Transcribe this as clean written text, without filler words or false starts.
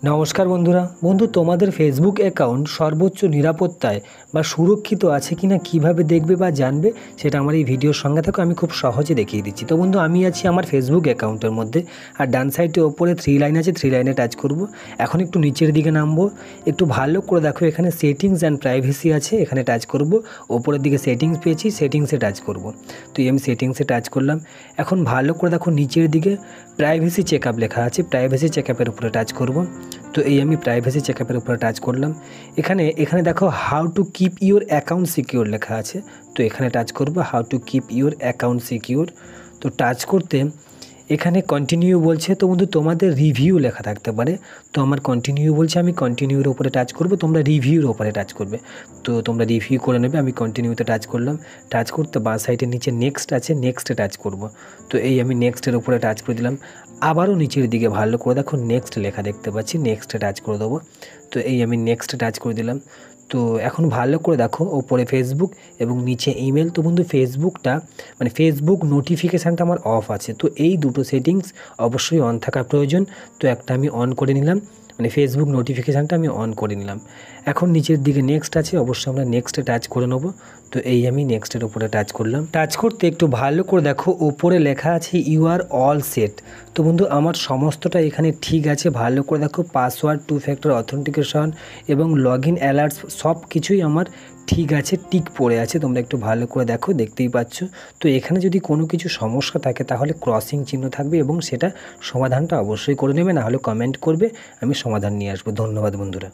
নমস্কার বন্ধু তোমাদের ফেসবুক অ্যাকাউন্ট সর্বোচ্চ নিরাপত্তায় বা সুরক্ষিত আছে কিনা কিভাবে দেখবে বা জানবে সেটা আমার এই ভিডিওর সঙ্গে থাকো। আমি খুব সহজে দেখিয়ে দিচ্ছি। তো বন্ধু আমি আছি আমার ফেসবুক অ্যাকাউন্টের মধ্যে, আর ডান সাইডে ওপরে 3 লাইন আছে, 3 লাইনে টাচ করব। এখন একটু নিচের দিকে নামবো, একটু ভালো করে দেখো এখানে সেটিংস অ্যান্ড প্রাইভেসি আছে, এখানে টাচ করব। ওপরের দিকে সেটিংস পেয়েছি, সেটিংসে টাচ করব। তো আমি সেটিংসে টাচ করলাম। এখন ভালো করে দেখো নিচের দিকে প্রাইভেসি চেকআপ লেখা আছে, প্রাইভেসি চেকআপের উপরে টাচ করব। তো আমি প্রাইভেসি চেকআপের উপরে টাচ করলাম। এখানে দেখো how to keep your account secure লেখা আছে, তো এখানে টাচ করব how to keep your account secure. তো টাচ করতে এখানে কন্টিনিউ বলছে। তো বন্ধু তোমাদের রিভিউ লেখা থাকতে পারে, তো আমার কন্টিনিউ বলছে, আমি কন্টিনিউর উপরে টাচ করব। তোমরা রিভিউর উপরে টাচ করবে, তো তোমরা রিভিউ করে নেবে। আমি কন্টিনিউতে টাচ করলাম। টাচ করতে বাঁ সাইডের নিচে নেক্সট আছে, নেক্সটে টাচ করব। তো আমি নেক্সটের উপরে টাচ করে দিলাম। আবারও নিচের দিকে ভালো করে দেখো নেক্সট লেখা দেখতে পাচ্ছি, নেক্সটে টাচ করে দেবো। তো আমি নেক্সটে টাচ করে দিলাম। তো এখন ভালো করে দেখো ওপরে ফেসবুক এবং নিচে ইমেল। তো বন্ধু ফেসবুকটা মানে ফেসবুক নোটিফিকেশানটা আমার অফ আছে, তো এই দুটো সেটিংস অবশ্যই অন থাকা প্রয়োজন। তো একটা আমি অন করে নিলাম, মানে ফেসবুক নোটিফিকেশানটা আমি অন করে নিলাম। এখন নিচের দিকে নেক্সট আছে, অবশ্যই আমরা নেক্সটে টাচ করে নেবো। তো আমি নেক্সটের উপরে টাচ করলাম। টাচ করতে একটু ভালো করে দেখো ওপরে লেখা আছে ইউ আর অল সেট। তো বন্ধু আমার সমস্তটা এখানে ঠিক আছে। ভালো করে দেখো পাসওয়ার্ড, 2 ফ্যাক্টর অথেন্টিকেশন এবং লগ ইন অ্যালার্টস সব কিছুই আমার ঠিক আছে, টিক পড়ে আছে। তোমরা একটু ভালো করে দেখো, দেখতেই পাচ্ছ। তো এখানে যদি কোনো কিছু সমস্যা থাকে তাহলে ক্রসিং চিহ্ন থাকবে এবং সেটা সমাধানটা অবশ্যই করে নেবে, না হলে কমেন্ট করবে, আমি সমাধান নিয়ে আসবো। ধন্যবাদ বন্ধুরা।